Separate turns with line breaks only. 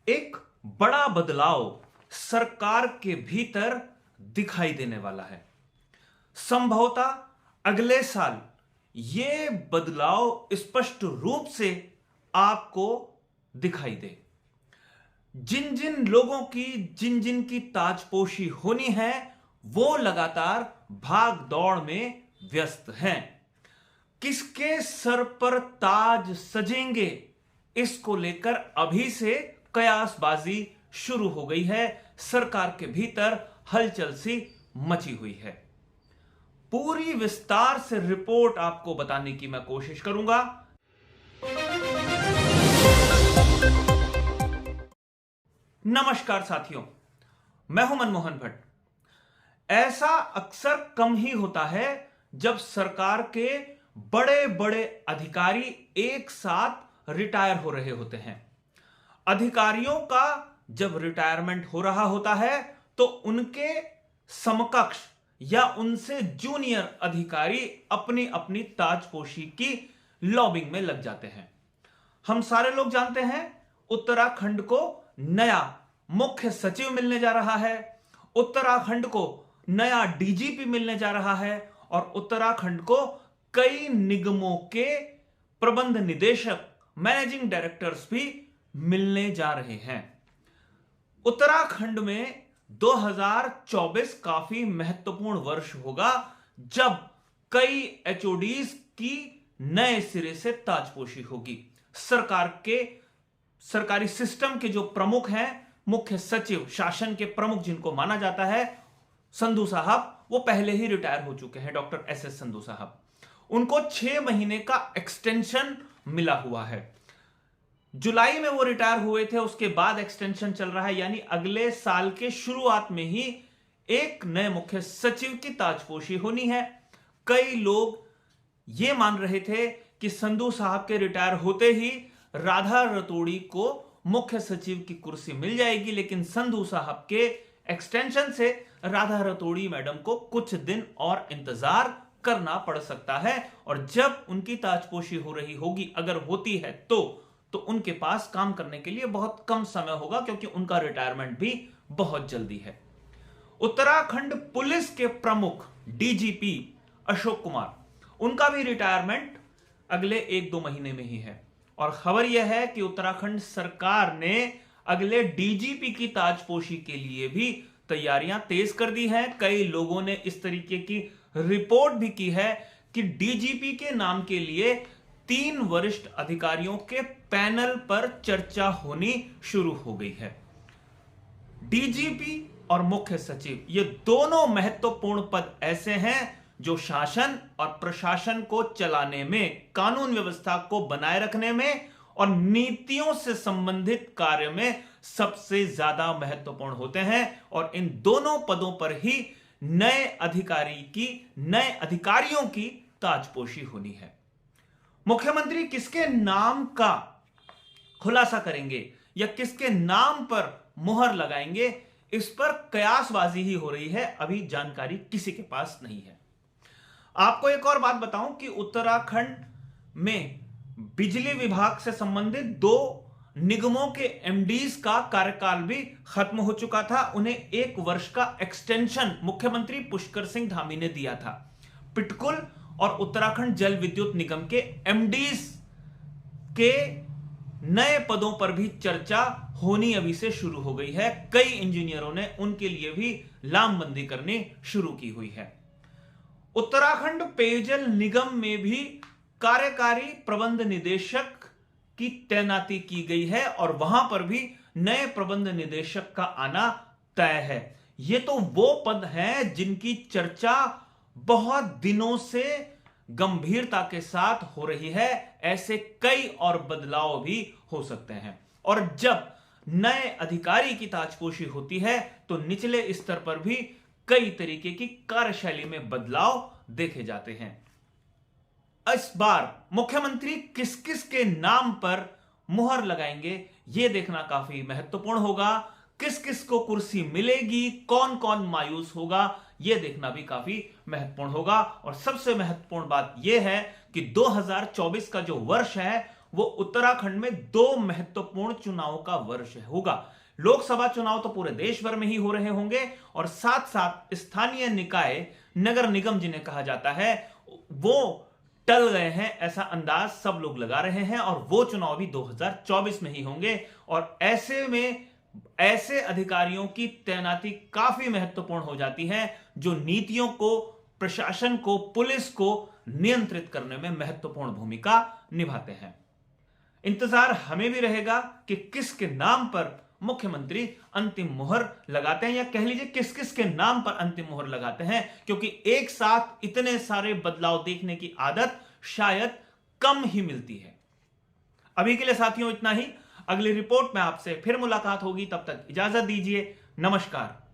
एक बड़ा बदलाव सरकार के भीतर दिखाई देने वाला है। संभवतः अगले साल यह बदलाव स्पष्ट रूप से आपको दिखाई दे। जिन जिन लोगों की जिन जिन की ताजपोशी होनी है वो लगातार भाग दौड़ में व्यस्त हैं। किसके सर पर ताज सजेंगे, इसको लेकर अभी से कयासबाजी शुरू हो गई है। सरकार के भीतर हलचल सी मची हुई है। पूरी विस्तार से रिपोर्ट आपको बताने की मैं कोशिश करूंगा। नमस्कार साथियों, मैं हूं मनमोहन भट्ट। ऐसा अक्सर कम ही होता है जब सरकार के बड़े बड़े अधिकारी एक साथ रिटायर हो रहे होते हैं। अधिकारियों का जब रिटायरमेंट हो रहा होता है तो उनके समकक्ष या उनसे जूनियर अधिकारी अपनी अपनी ताजपोशी की लॉबिंग में लग जाते हैं। हम सारे लोग जानते हैं उत्तराखंड को नया मुख्य सचिव मिलने जा रहा है, उत्तराखंड को नया डीजीपी मिलने जा रहा है और उत्तराखंड को कई निगमों के प्रबंध निदेशक, मैनेजिंग डायरेक्टर्स भी मिलने जा रहे हैं। उत्तराखंड में 2024 काफी महत्वपूर्ण वर्ष होगा जब कई एचओडीज की नए सिरे से ताजपोशी होगी। सरकारी सिस्टम के जो प्रमुख हैं, मुख्य सचिव, शासन के प्रमुख जिनको माना जाता है, संधू साहब, वो पहले ही रिटायर हो चुके हैं। डॉक्टर एसएस संधू साहब, उनको 6 महीने का एक्सटेंशन मिला हुआ है। जुलाई में वो रिटायर हुए थे, उसके बाद एक्सटेंशन चल रहा है, यानी अगले साल के शुरुआत में ही एक नए मुख्य सचिव की ताजपोशी होनी है। कई लोग ये मान रहे थे कि संधू साहब के रिटायर होते ही राधा रतोड़ी को मुख्य सचिव की कुर्सी मिल जाएगी, लेकिन संधू साहब के एक्सटेंशन से राधा रतोड़ी मैडम को कुछ दिन और इंतजार करना पड़ सकता है। और जब उनकी ताजपोशी हो रही होगी, अगर होती है तो उनके पास काम करने के लिए बहुत कम समय होगा, क्योंकि उनका रिटायरमेंट भी बहुत जल्दी है। उत्तराखंड पुलिस के प्रमुख डीजीपी अशोक कुमार, उनका भी रिटायरमेंट अगले 1-2 महीने में ही है। और खबर यह है कि उत्तराखंड सरकार ने अगले डीजीपी की ताजपोशी के लिए भी तैयारियां तेज कर दी हैं। कई लोगों ने इस तरीके की रिपोर्ट भी की है कि डीजीपी के नाम के लिए 3 वरिष्ठ अधिकारियों के पैनल पर चर्चा होनी शुरू हो गई है। डीजीपी और मुख्य सचिव, ये दोनों महत्वपूर्ण पद ऐसे हैं जो शासन और प्रशासन को चलाने में, कानून व्यवस्था को बनाए रखने में और नीतियों से संबंधित कार्य में सबसे ज्यादा महत्वपूर्ण होते हैं। और इन दोनों पदों पर ही नए अधिकारियों की ताजपोशी होनी है। मुख्यमंत्री किसके नाम का खुलासा करेंगे या किसके नाम पर मुहर लगाएंगे, इस पर कयासबाजी ही हो रही है। अभी जानकारी किसी के पास नहीं है। आपको एक और बात बताऊं कि उत्तराखंड में बिजली विभाग से संबंधित 2 निगमों के एमडीज का कार्यकाल भी खत्म हो चुका था। उन्हें 1 वर्ष का एक्सटेंशन मुख्यमंत्री पुष्कर सिंह धामी ने दिया था। पिटकुल और उत्तराखंड जल विद्युत निगम के एमडीज के नए पदों पर भी चर्चा होनी अभी से शुरू हो गई है। कई इंजीनियरों ने उनके लिए भी लामबंदी करनी शुरू की हुई है। उत्तराखंड पेयजल निगम में भी कार्यकारी प्रबंध निदेशक की तैनाती की गई है और वहां पर भी नए प्रबंध निदेशक का आना तय है। ये तो वो पद हैं जिनकी चर्चा बहुत दिनों से गंभीरता के साथ हो रही है। ऐसे कई और बदलाव भी हो सकते हैं। और जब नए अधिकारी की ताजपोशी होती है तो निचले स्तर पर भी कई तरीके की कार्यशैली में बदलाव देखे जाते हैं। इस बार मुख्यमंत्री किस किस के नाम पर मुहर लगाएंगे, यह देखना काफी महत्वपूर्ण होगा। किस किस को कुर्सी मिलेगी, कौन कौन मायूस होगा, यह देखना भी काफी महत्वपूर्ण होगा। और सबसे महत्वपूर्ण बात यह है कि 2024 का जो वर्ष है वो उत्तराखंड में 2 महत्वपूर्ण चुनावों का वर्ष होगा। लोकसभा चुनाव तो पूरे देश भर में ही हो रहे होंगे और साथ साथ स्थानीय निकाय, नगर निगम जिन्हें कहा जाता है, वो टल गए हैं, ऐसा अंदाज सब लोग लगा रहे हैं और वो चुनाव भी 2024 में ही होंगे। और ऐसे में ऐसे अधिकारियों की तैनाती काफी महत्वपूर्ण हो जाती है जो नीतियों को, प्रशासन को, पुलिस को नियंत्रित करने में महत्वपूर्ण भूमिका निभाते हैं। इंतजार हमें भी रहेगा कि किसके नाम पर मुख्यमंत्री अंतिम मुहर लगाते हैं, या कह लीजिए किस किस के नाम पर अंतिम मुहर लगाते हैं, क्योंकि एक साथ इतने सारे बदलाव देखने की आदत शायद कम ही मिलती है। अभी के लिए साथियों इतना ही। अगली रिपोर्ट में आपसे फिर मुलाकात होगी, तब तक इजाजत दीजिए। नमस्कार।